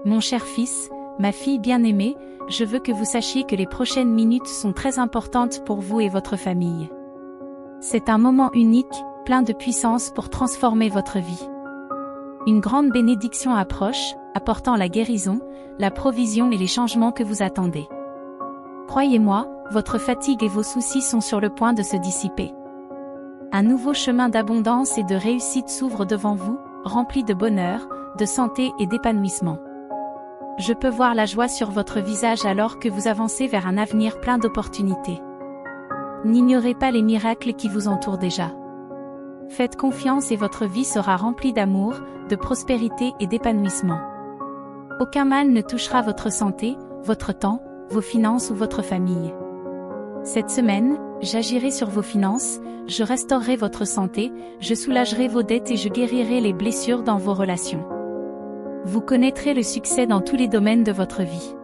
Mon cher fils, ma fille bien-aimée, je veux que vous sachiez que les prochaines minutes sont très importantes pour vous et votre famille. C'est un moment unique, plein de puissance pour transformer votre vie. Une grande bénédiction approche, apportant la guérison, la provision et les changements que vous attendez. Croyez-moi, votre fatigue et vos soucis sont sur le point de se dissiper. Un nouveau chemin d'abondance et de réussite s'ouvre devant vous, rempli de bonheur, de santé et d'épanouissement. Je peux voir la joie sur votre visage alors que vous avancez vers un avenir plein d'opportunités. N'ignorez pas les miracles qui vous entourent déjà. Faites confiance et votre vie sera remplie d'amour, de prospérité et d'épanouissement. Aucun mal ne touchera votre santé, votre temps, vos finances ou votre famille. Cette semaine, j'agirai sur vos finances, je restaurerai votre santé, je soulagerai vos dettes et je guérirai les blessures dans vos relations. Vous connaîtrez le succès dans tous les domaines de votre vie.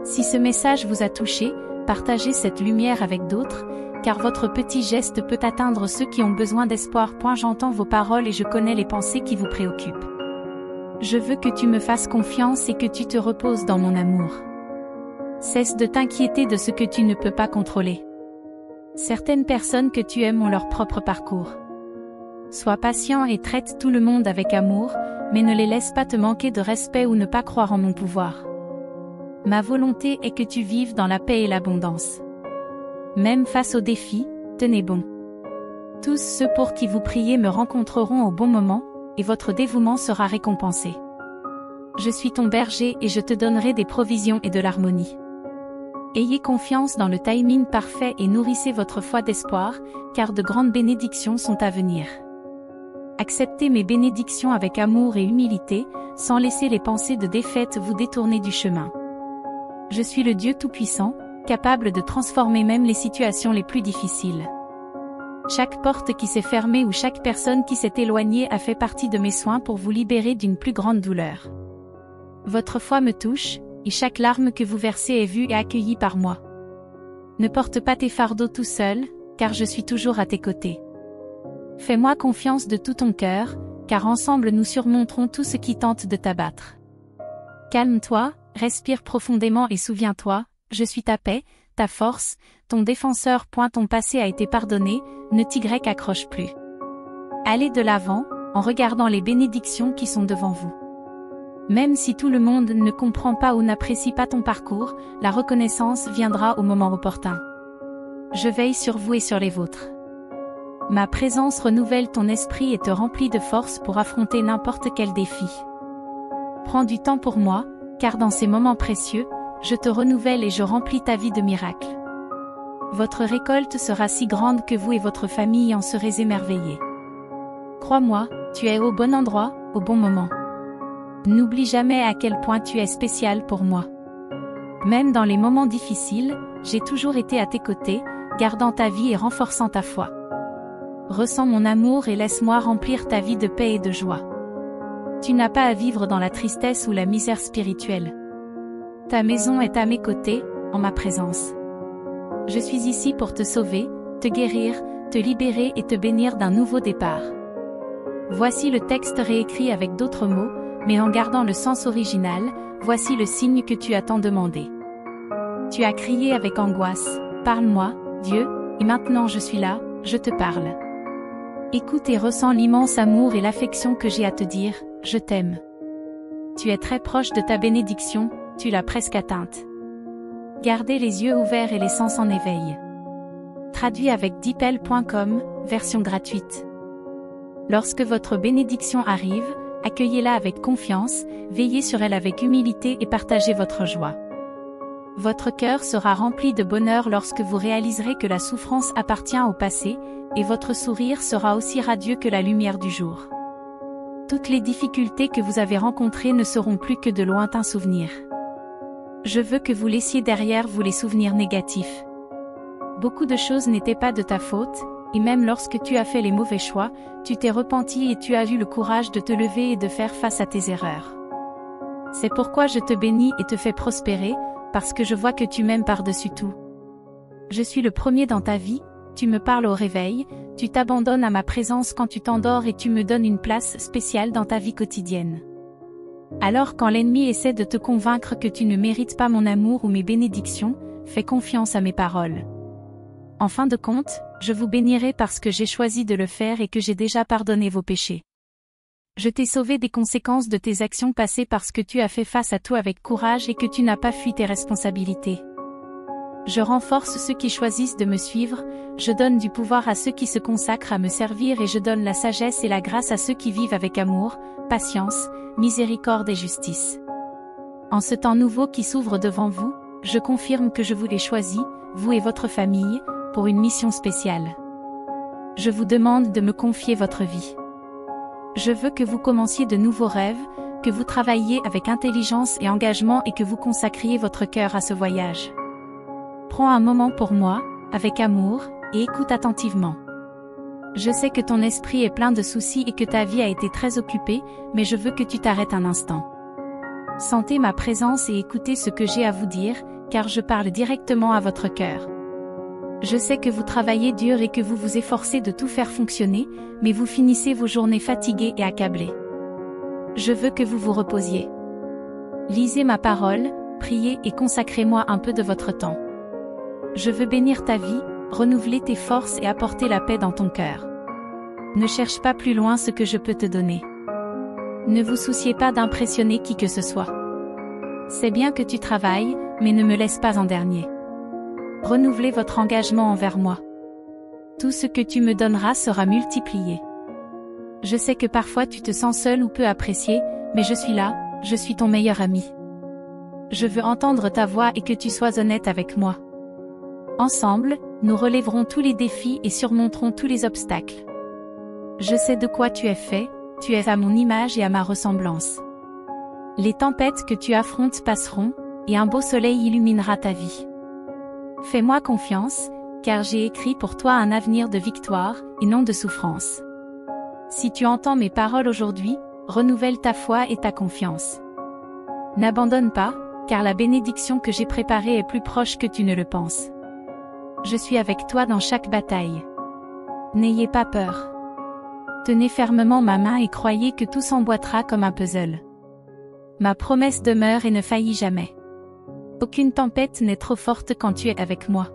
Si ce message vous a touché, partagez cette lumière avec d'autres, car votre petit geste peut atteindre ceux qui ont besoin d'espoir. J'entends vos paroles et je connais les pensées qui vous préoccupent. Je veux que tu me fasses confiance et que tu te reposes dans mon amour. Cesse de t'inquiéter de ce que tu ne peux pas contrôler. Certaines personnes que tu aimes ont leur propre parcours. Sois patient et traite tout le monde avec amour, mais ne les laisse pas te manquer de respect ou ne pas croire en mon pouvoir. Ma volonté est que tu vives dans la paix et l'abondance. Même face aux défis, tenez bon. Tous ceux pour qui vous priez me rencontreront au bon moment, et votre dévouement sera récompensé. Je suis ton berger et je te donnerai des provisions et de l'harmonie. Ayez confiance dans le timing parfait et nourrissez votre foi d'espoir, car de grandes bénédictions sont à venir. Acceptez mes bénédictions avec amour et humilité, sans laisser les pensées de défaite vous détourner du chemin. Je suis le Dieu Tout-Puissant, capable de transformer même les situations les plus difficiles. Chaque porte qui s'est fermée ou chaque personne qui s'est éloignée a fait partie de mes soins pour vous libérer d'une plus grande douleur. Votre foi me touche, et chaque larme que vous versez est vue et accueillie par moi. Ne porte pas tes fardeaux tout seul, car je suis toujours à tes côtés. Fais-moi confiance de tout ton cœur, car ensemble nous surmonterons tout ce qui tente de t'abattre. Calme-toi, respire profondément et souviens-toi, je suis ta paix, ta force, ton défenseur. Ton passé a été pardonné, ne t'y accroche plus. Allez de l'avant, en regardant les bénédictions qui sont devant vous. Même si tout le monde ne comprend pas ou n'apprécie pas ton parcours, la reconnaissance viendra au moment opportun. Je veille sur vous et sur les vôtres. Ma présence renouvelle ton esprit et te remplit de force pour affronter n'importe quel défi. Prends du temps pour moi, car dans ces moments précieux, je te renouvelle et je remplis ta vie de miracles. Votre récolte sera si grande que vous et votre famille en serez émerveillés. Crois-moi, tu es au bon endroit, au bon moment. N'oublie jamais à quel point tu es spécial pour moi. Même dans les moments difficiles, j'ai toujours été à tes côtés, gardant ta vie et renforçant ta foi. Ressens mon amour et laisse-moi remplir ta vie de paix et de joie. Tu n'as pas à vivre dans la tristesse ou la misère spirituelle. Ta maison est à mes côtés, en ma présence. Je suis ici pour te sauver, te guérir, te libérer et te bénir d'un nouveau départ. Voici le texte réécrit avec d'autres mots, mais en gardant le sens original, voici le signe que tu as tant demandé. Tu as crié avec angoisse, « Parle-moi, Dieu, et maintenant je suis là, je te parle. » Écoute et ressens l'immense amour et l'affection que j'ai à te dire, « Je t'aime. » Tu es très proche de ta bénédiction, tu l'as presque atteinte. Gardez les yeux ouverts et les sens en éveil. Traduit avec dipel.com, version gratuite. Lorsque votre bénédiction arrive, accueillez-la avec confiance, veillez sur elle avec humilité et partagez votre joie. Votre cœur sera rempli de bonheur lorsque vous réaliserez que la souffrance appartient au passé, et votre sourire sera aussi radieux que la lumière du jour. Toutes les difficultés que vous avez rencontrées ne seront plus que de lointains souvenirs. Je veux que vous laissiez derrière vous les souvenirs négatifs. Beaucoup de choses n'étaient pas de ta faute, et même lorsque tu as fait les mauvais choix, tu t'es repenti et tu as eu le courage de te lever et de faire face à tes erreurs. C'est pourquoi je te bénis et te fais prospérer, parce que je vois que tu m'aimes par-dessus tout. Je suis le premier dans ta vie, tu me parles au réveil, tu t'abandonnes à ma présence quand tu t'endors et tu me donnes une place spéciale dans ta vie quotidienne. Alors quand l'ennemi essaie de te convaincre que tu ne mérites pas mon amour ou mes bénédictions, fais confiance à mes paroles. En fin de compte, je vous bénirai parce que j'ai choisi de le faire et que j'ai déjà pardonné vos péchés. Je t'ai sauvé des conséquences de tes actions passées parce que tu as fait face à tout avec courage et que tu n'as pas fui tes responsabilités. Je renforce ceux qui choisissent de me suivre, je donne du pouvoir à ceux qui se consacrent à me servir et je donne la sagesse et la grâce à ceux qui vivent avec amour, patience, miséricorde et justice. En ce temps nouveau qui s'ouvre devant vous, je confirme que je vous l'ai choisi, vous et votre famille, pour une mission spéciale. Je vous demande de me confier votre vie. Je veux que vous commenciez de nouveaux rêves, que vous travailliez avec intelligence et engagement et que vous consacriez votre cœur à ce voyage. Prends un moment pour moi, avec amour, et écoute attentivement. Je sais que ton esprit est plein de soucis et que ta vie a été très occupée, mais je veux que tu t'arrêtes un instant. Sentez ma présence et écoutez ce que j'ai à vous dire, car je parle directement à votre cœur. Je sais que vous travaillez dur et que vous vous efforcez de tout faire fonctionner, mais vous finissez vos journées fatiguées et accablées. Je veux que vous vous reposiez. Lisez ma parole, priez et consacrez-moi un peu de votre temps. Je veux bénir ta vie, renouveler tes forces et apporter la paix dans ton cœur. Ne cherche pas plus loin ce que je peux te donner. Ne vous souciez pas d'impressionner qui que ce soit. C'est bien que tu travailles, mais ne me laisse pas en dernier. Renouvelez votre engagement envers moi. Tout ce que tu me donneras sera multiplié. Je sais que parfois tu te sens seul ou peu apprécié, mais je suis là, je suis ton meilleur ami. Je veux entendre ta voix et que tu sois honnête avec moi. Ensemble, nous relèverons tous les défis et surmonterons tous les obstacles. Je sais de quoi tu es fait, tu es à mon image et à ma ressemblance. Les tempêtes que tu affrontes passeront, et un beau soleil illuminera ta vie. Fais-moi confiance, car j'ai écrit pour toi un avenir de victoire, et non de souffrance. Si tu entends mes paroles aujourd'hui, renouvelle ta foi et ta confiance. N'abandonne pas, car la bénédiction que j'ai préparée est plus proche que tu ne le penses. Je suis avec toi dans chaque bataille. N'ayez pas peur. Tenez fermement ma main et croyez que tout s'emboîtera comme un puzzle. Ma promesse demeure et ne faillit jamais. Aucune tempête n'est trop forte quand tu es avec moi.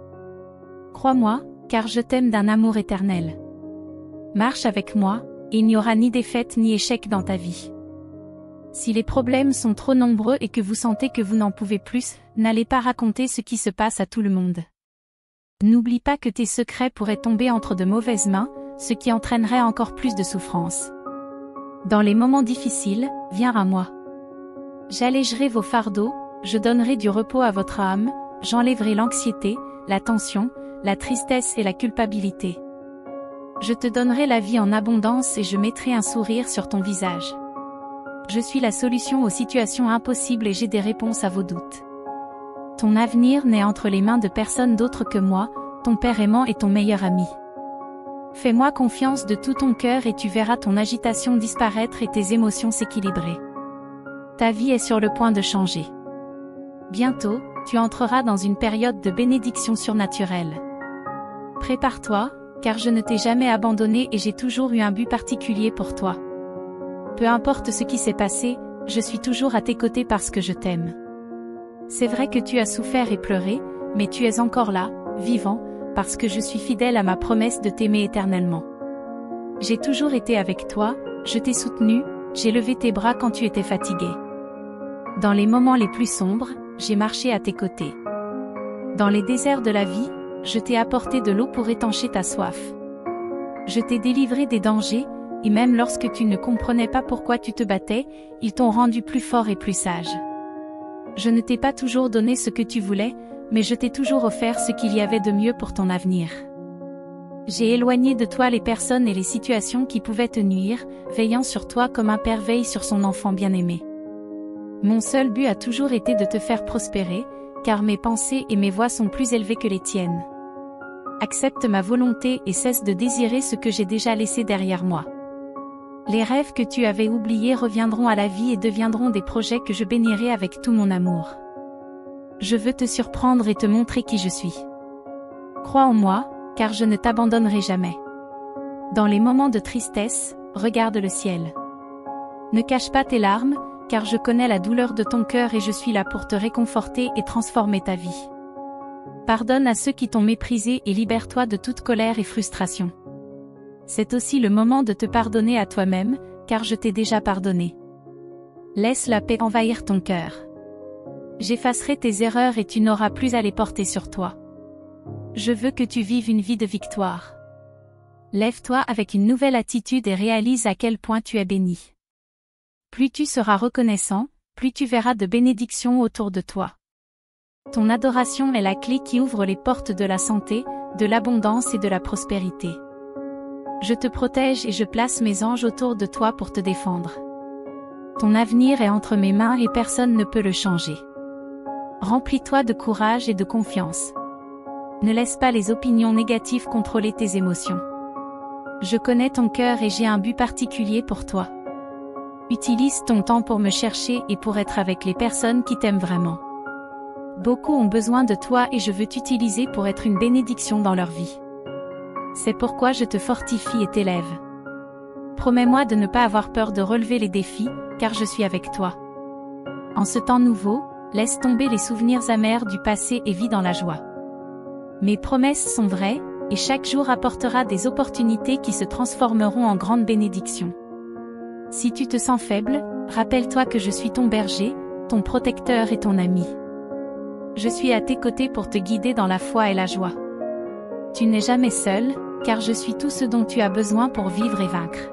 Crois-moi, car je t'aime d'un amour éternel. Marche avec moi, et il n'y aura ni défaite ni échec dans ta vie. Si les problèmes sont trop nombreux et que vous sentez que vous n'en pouvez plus, n'allez pas raconter ce qui se passe à tout le monde. N'oublie pas que tes secrets pourraient tomber entre de mauvaises mains, ce qui entraînerait encore plus de souffrance. Dans les moments difficiles, viens à moi. J'allégerai vos fardeaux, je donnerai du repos à votre âme, j'enlèverai l'anxiété, la tension, la tristesse et la culpabilité. Je te donnerai la vie en abondance et je mettrai un sourire sur ton visage. Je suis la solution aux situations impossibles et j'ai des réponses à vos doutes. Ton avenir n'est entre les mains de personne d'autre que moi, ton Père aimant et ton meilleur ami. Fais-moi confiance de tout ton cœur et tu verras ton agitation disparaître et tes émotions s'équilibrer. Ta vie est sur le point de changer. Bientôt, tu entreras dans une période de bénédiction surnaturelle. Prépare-toi, car je ne t'ai jamais abandonné et j'ai toujours eu un but particulier pour toi. Peu importe ce qui s'est passé, je suis toujours à tes côtés parce que je t'aime. C'est vrai que tu as souffert et pleuré, mais tu es encore là, vivant, parce que je suis fidèle à ma promesse de t'aimer éternellement. J'ai toujours été avec toi, je t'ai soutenu, j'ai levé tes bras quand tu étais fatigué. Dans les moments les plus sombres, j'ai marché à tes côtés. Dans les déserts de la vie, je t'ai apporté de l'eau pour étancher ta soif. Je t'ai délivré des dangers, et même lorsque tu ne comprenais pas pourquoi tu te battais, ils t'ont rendu plus fort et plus sage. Je ne t'ai pas toujours donné ce que tu voulais, mais je t'ai toujours offert ce qu'il y avait de mieux pour ton avenir. J'ai éloigné de toi les personnes et les situations qui pouvaient te nuire, veillant sur toi comme un père veille sur son enfant bien-aimé. Mon seul but a toujours été de te faire prospérer, car mes pensées et mes voies sont plus élevées que les tiennes. Accepte ma volonté et cesse de désirer ce que j'ai déjà laissé derrière moi. Les rêves que tu avais oubliés reviendront à la vie et deviendront des projets que je bénirai avec tout mon amour. Je veux te surprendre et te montrer qui je suis. Crois en moi, car je ne t'abandonnerai jamais. Dans les moments de tristesse, regarde le ciel. Ne cache pas tes larmes, car je connais la douleur de ton cœur et je suis là pour te réconforter et transformer ta vie. Pardonne à ceux qui t'ont méprisé et libère-toi de toute colère et frustration. C'est aussi le moment de te pardonner à toi-même, car je t'ai déjà pardonné. Laisse la paix envahir ton cœur. J'effacerai tes erreurs et tu n'auras plus à les porter sur toi. Je veux que tu vives une vie de victoire. Lève-toi avec une nouvelle attitude et réalise à quel point tu es béni. Plus tu seras reconnaissant, plus tu verras de bénédictions autour de toi. Ton adoration est la clé qui ouvre les portes de la santé, de l'abondance et de la prospérité. Je te protège et je place mes anges autour de toi pour te défendre. Ton avenir est entre mes mains et personne ne peut le changer. Remplis-toi de courage et de confiance. Ne laisse pas les opinions négatives contrôler tes émotions. Je connais ton cœur et j'ai un but particulier pour toi. Utilise ton temps pour me chercher et pour être avec les personnes qui t'aiment vraiment. Beaucoup ont besoin de toi et je veux t'utiliser pour être une bénédiction dans leur vie. C'est pourquoi je te fortifie et t'élève. Promets-moi de ne pas avoir peur de relever les défis, car je suis avec toi. En ce temps nouveau, laisse tomber les souvenirs amers du passé et vis dans la joie. Mes promesses sont vraies, et chaque jour apportera des opportunités qui se transformeront en grandes bénédictions. Si tu te sens faible, rappelle-toi que je suis ton berger, ton protecteur et ton ami. Je suis à tes côtés pour te guider dans la foi et la joie. Tu n'es jamais seul, car je suis tout ce dont tu as besoin pour vivre et vaincre.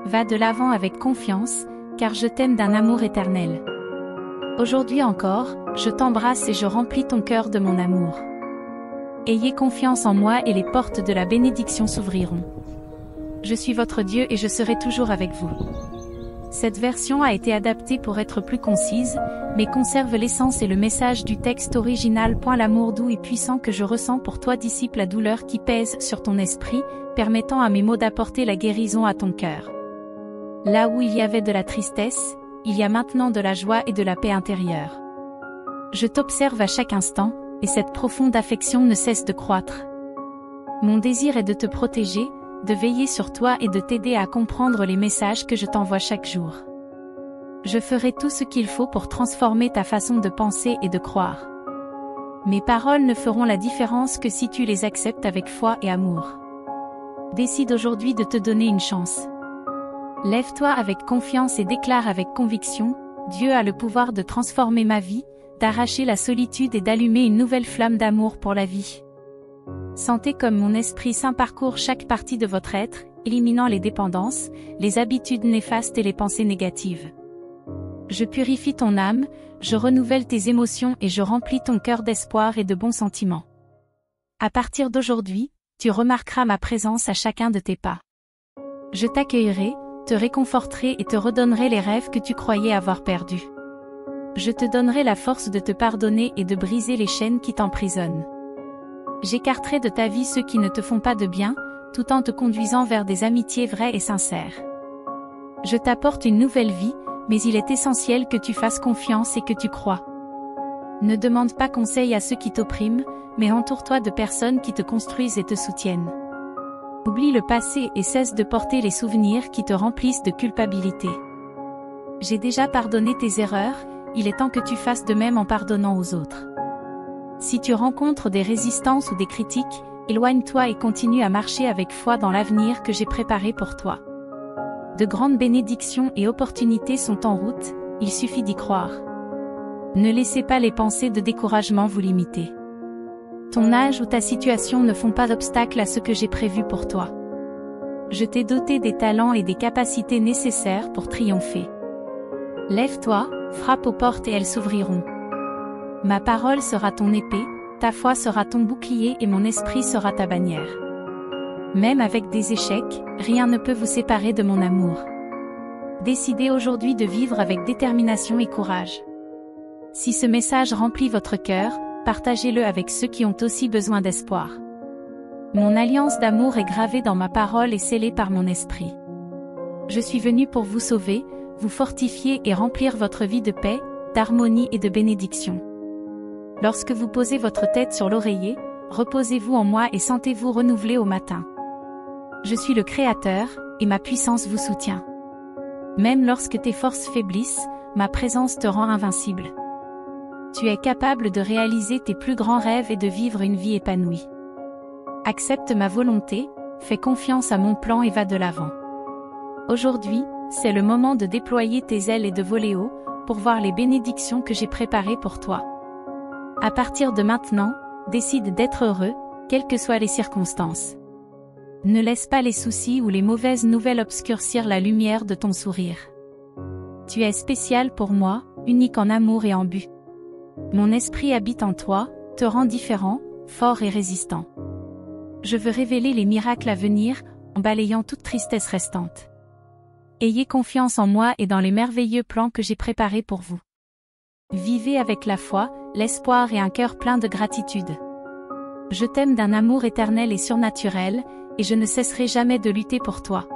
Va de l'avant avec confiance, car je t'aime d'un amour éternel. Aujourd'hui encore, je t'embrasse et je remplis ton cœur de mon amour. Ayez confiance en moi et les portes de la bénédiction s'ouvriront. Je suis votre Dieu et je serai toujours avec vous. Cette version a été adaptée pour être plus concise, mais conserve l'essence et le message du texte original. L'amour doux et puissant que je ressens pour toi dissipe la douleur qui pèse sur ton esprit, permettant à mes mots d'apporter la guérison à ton cœur. Là où il y avait de la tristesse, il y a maintenant de la joie et de la paix intérieure. Je t'observe à chaque instant, et cette profonde affection ne cesse de croître. Mon désir est de te protéger, de veiller sur toi et de t'aider à comprendre les messages que je t'envoie chaque jour. Je ferai tout ce qu'il faut pour transformer ta façon de penser et de croire. Mes paroles ne feront la différence que si tu les acceptes avec foi et amour. Décide aujourd'hui de te donner une chance. Lève-toi avec confiance et déclare avec conviction, Dieu a le pouvoir de transformer ma vie, d'arracher la solitude et d'allumer une nouvelle flamme d'amour pour la vie. Sentez comme mon Esprit Saint parcourt chaque partie de votre être, éliminant les dépendances, les habitudes néfastes et les pensées négatives. Je purifie ton âme, je renouvelle tes émotions et je remplis ton cœur d'espoir et de bons sentiments. À partir d'aujourd'hui, tu remarqueras ma présence à chacun de tes pas. Je t'accueillerai, te réconforterai et te redonnerai les rêves que tu croyais avoir perdus. Je te donnerai la force de te pardonner et de briser les chaînes qui t'emprisonnent. J'écarterai de ta vie ceux qui ne te font pas de bien, tout en te conduisant vers des amitiés vraies et sincères. Je t'apporte une nouvelle vie, mais il est essentiel que tu fasses confiance et que tu crois. Ne demande pas conseil à ceux qui t'oppriment, mais entoure-toi de personnes qui te construisent et te soutiennent. Oublie le passé et cesse de porter les souvenirs qui te remplissent de culpabilité. J'ai déjà pardonné tes erreurs, il est temps que tu fasses de même en pardonnant aux autres. Si tu rencontres des résistances ou des critiques, éloigne-toi et continue à marcher avec foi dans l'avenir que j'ai préparé pour toi. De grandes bénédictions et opportunités sont en route, il suffit d'y croire. Ne laissez pas les pensées de découragement vous limiter. Ton âge ou ta situation ne font pas d'obstacle à ce que j'ai prévu pour toi. Je t'ai doté des talents et des capacités nécessaires pour triompher. Lève-toi, frappe aux portes et elles s'ouvriront. Ma parole sera ton épée, ta foi sera ton bouclier et mon esprit sera ta bannière. Même avec des échecs, rien ne peut vous séparer de mon amour. Décidez aujourd'hui de vivre avec détermination et courage. Si ce message remplit votre cœur, partagez-le avec ceux qui ont aussi besoin d'espoir. Mon alliance d'amour est gravée dans ma parole et scellée par mon esprit. Je suis venu pour vous sauver, vous fortifier et remplir votre vie de paix, d'harmonie et de bénédiction. Lorsque vous posez votre tête sur l'oreiller, reposez-vous en moi et sentez-vous renouvelé au matin. Je suis le Créateur, et ma puissance vous soutient. Même lorsque tes forces faiblissent, ma présence te rend invincible. Tu es capable de réaliser tes plus grands rêves et de vivre une vie épanouie. Accepte ma volonté, fais confiance à mon plan et va de l'avant. Aujourd'hui, c'est le moment de déployer tes ailes et de voler haut, pour voir les bénédictions que j'ai préparées pour toi. À partir de maintenant, décide d'être heureux, quelles que soient les circonstances. Ne laisse pas les soucis ou les mauvaises nouvelles obscurcir la lumière de ton sourire. Tu es spécial pour moi, unique en amour et en but. Mon esprit habite en toi, te rend différent, fort et résistant. Je veux révéler les miracles à venir, en balayant toute tristesse restante. Ayez confiance en moi et dans les merveilleux plans que j'ai préparés pour vous. Vivez avec la foi, l'espoir et un cœur plein de gratitude. Je t'aime d'un amour éternel et surnaturel, et je ne cesserai jamais de lutter pour toi.